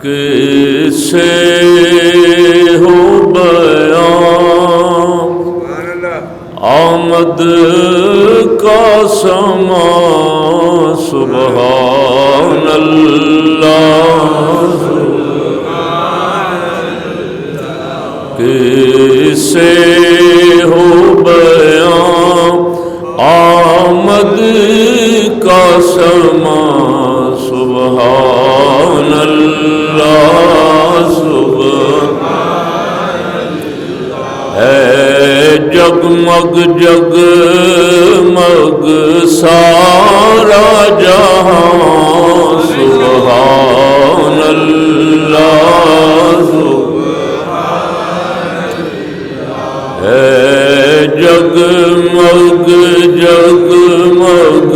کیسے ہو بیان آمد کا سما سبحان اللہ کیسے ہو بیان آمد کا سما سبحان اللہ سبحان ہے جگمگ جگمگ سارا جہاں سبحان اللہ ہے جگمگ جگمگ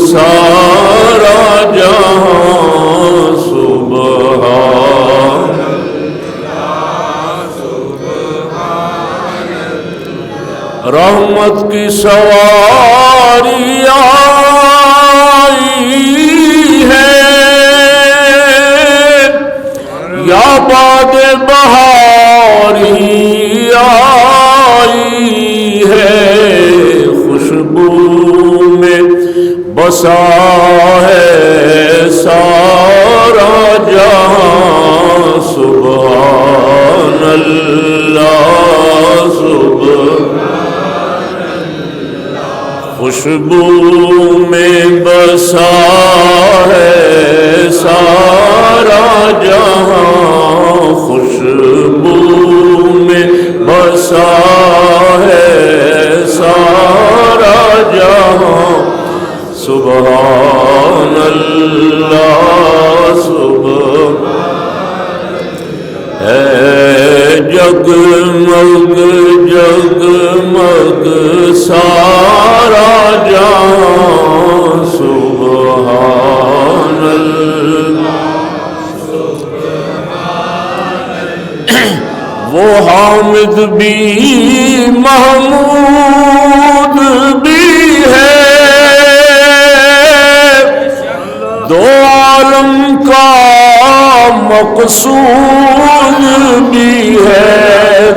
سارا جہاں سبحان رحمت کی سواری آئی ہے یا باد بہاری آئی ہے خوشبو میں بسا ہے سارا جہاں سبحان اللہ سبحان خوشبو میں بسا ہے سارا جہاں خوشبو میں بسا ہے سارا جہاں سبحان اللہ سبحان ہے جگمگ جگمگ سارا جہاں سبحان اللہ وہ حامد بھی محمود بھی ہے دو عالم کا مقصود بھی ہے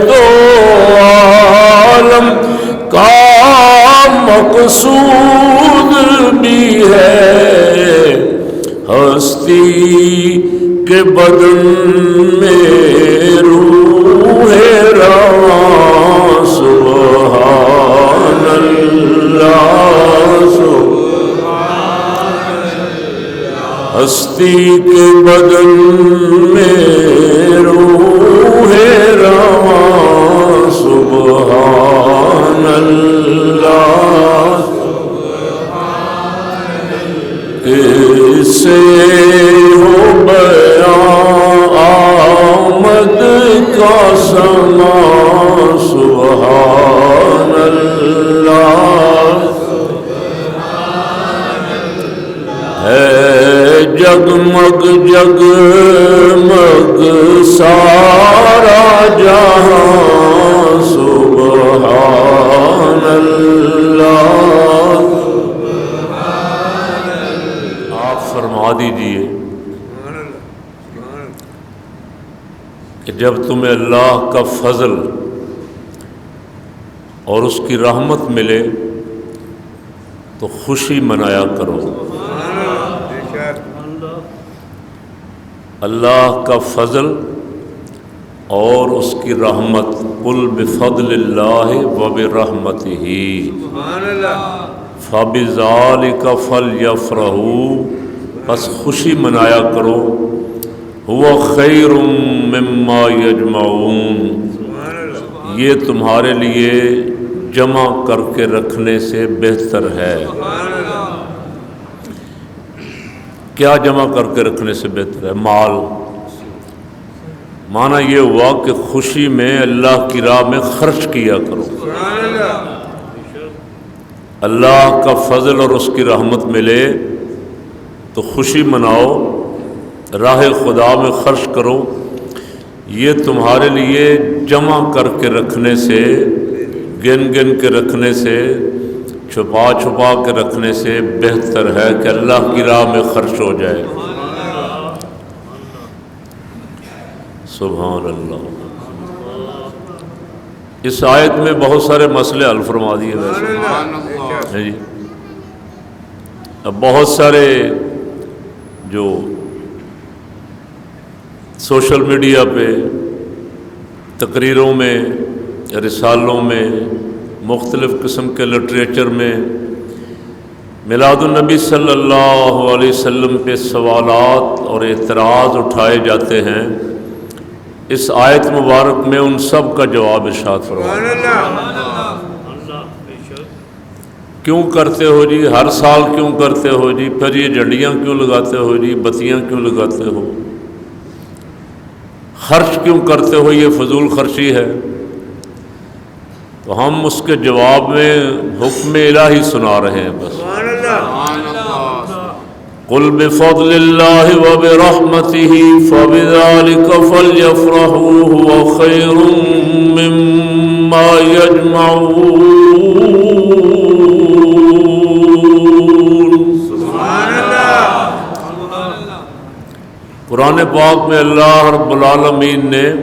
دو عالم کا مقصود بھی ہے ہستی کے بدن میں روح رواں سبحان اللہ ہستی کے بدن میں روح رواں سبحان اللہ کیسے ہو بیان آمد کا سما سبحان اللہ ہے جگمگ جگمگ سارا جہاں سبحان اللہ آپ فرما دیجئے کہ جب تمہیں اللہ کا فضل اور اس کی رحمت ملے تو خوشی منایا کرو اللہ کا فضل اور اس کی رحمت قل بفضل اللہ وبرحمتہ فبذالک فلیفرحوا بس خوشی منایا کرو هو خیر مما یجمعون یہ تمہارے لیے جمع کر کے رکھنے سے بہتر ہے کیا جمع کر کے رکھنے سے بہتر ہے مال معنی یہ ہوا کہ خوشی میں اللہ کی راہ میں خرچ کیا کرو اللہ کا فضل اور اس کی رحمت ملے تو خوشی مناؤ راہ خدا میں خرچ کرو یہ تمہارے لیے جمع کر کے رکھنے سے گن گن کے رکھنے سے چھپا چھپا کے رکھنے سے بہتر ہے کہ اللہ کی راہ میں خرچ ہو جائے سبحان اللہ۔ اس آیت میں بہت سارے مسئلے حل فرما دیے ویسے جی۔ اب بہت سارے جو سوشل میڈیا پہ تقریروں میں، رسالوں میں، مختلف قسم کے لٹریچر میں میلاد النبی صلی اللہ علیہ وسلم پہ سوالات اور اعتراض اٹھائے جاتے ہیں۔ اس آیت مبارک میں ان سب کا جواب ارشاد فرمایا۔ کیوں کرتے ہو جی؟ ہر سال کیوں کرتے ہو جی؟ پھر یہ جھنڈیاں کیوں لگاتے ہو جی؟ بتیاں کیوں لگاتے ہو؟ خرچ کیوں کرتے ہو؟ یہ فضول خرچی ہے۔ تو ہم اس کے جواب میں حکم الہی سنا رہے ہیں بس۔ قل بفضل اللہ وبرحمتہ فبذلک فلیفرحوا هو خیر مما یجمعون۔ قرآن پاک میں اللہ رب العالمین نے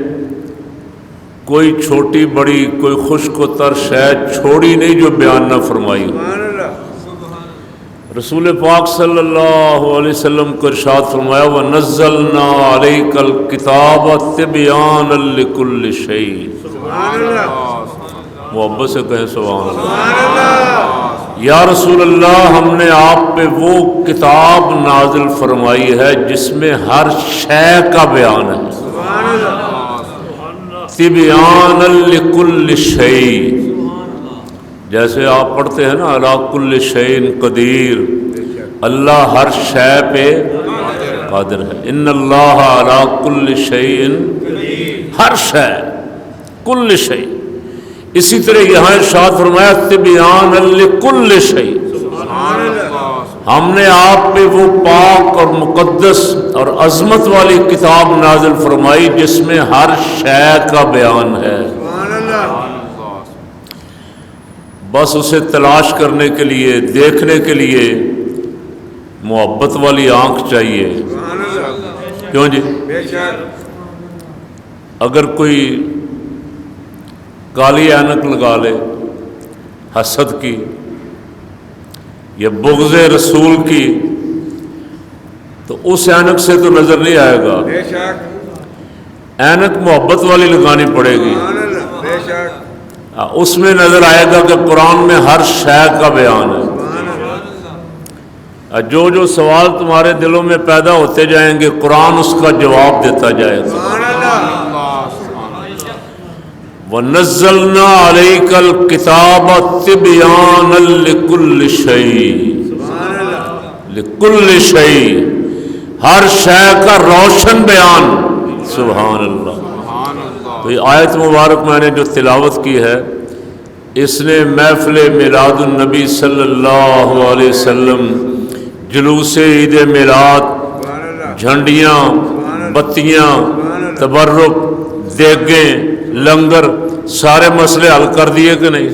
کوئی چھوٹی بڑی، کوئی خشک و تر شے چھوڑی نہیں جو بیان نہ فرمائی۔ رسول پاک صلی اللہ علیہ وسلم کو ارشاد فرمایا وَنَزَّلْنَا عَلَيْكَ الْكِتَابَ تِبْيَانًا لِكُلِّ شَيْءٍ۔ محبت سے کہیں سبحان اللہ۔ یا رسول اللہ، ہم نے آپ پہ وہ کتاب نازل فرمائی ہے جس میں ہر شے کا بیان ہے۔ تِبْيَانًا لِكُلِّ شَيْءٍ، جیسے آپ پڑھتے ہیں نا عَلَىٰ كُلِّ شَيْءٍ قدیر، اللہ ہر شے پہ قادر ہے۔ ان اللہ عَلَىٰ كُلِّ شَيْءٍ، ہر شے، کل شے۔ اسی طرح یہاں ارشاد فرمایا تِبْيَانًا لِكُلِّ شَيْءٍ، ہم نے آپ پہ وہ پاک اور مقدس اور عظمت والی کتاب نازل فرمائی جس میں ہر شے کا بیان ہے۔ بس اسے تلاش کرنے کے لیے، دیکھنے کے لیے محبت والی آنکھ چاہیے۔ کیوں جی؟ اگر کوئی کالی اینک لگا لے حسد کی یا بغض رسول کی تو اس اینک سے تو نظر نہیں آئے گا، اینک محبت والی لگانی پڑے گی، اس میں نظر آئے گا کہ قرآن میں ہر شے کا بیان ہے۔ جو جو سوال تمہارے دلوں میں پیدا ہوتے جائیں گے قرآن اس کا جواب دیتا جائے گا۔ وَنَزَّلْنَا عَلَيْكَ الْكِتَابَ تِبْيَانًا لِكُلِّ شَيْءٍ، لِكُلِّ شَيْءٍ، ہر شے کا روشن بیان۔ سبحان اللہ۔ تو یہ آیت مبارک میں نے جو تلاوت کی ہے اس نے محفل میلاد النبی صلی اللہ علیہ وسلم، جلوس عید میلاد، جھنڈیاں، بتیاں، تبرک، دیگیں، لنگر، سارے مسئلے حل کر دیے کہ نہیں؟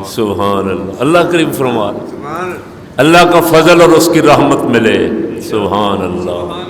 سبحان اللہ۔ اللہ کریم فرما، اللہ کا فضل اور اس کی رحمت ملے۔ سبحان اللہ۔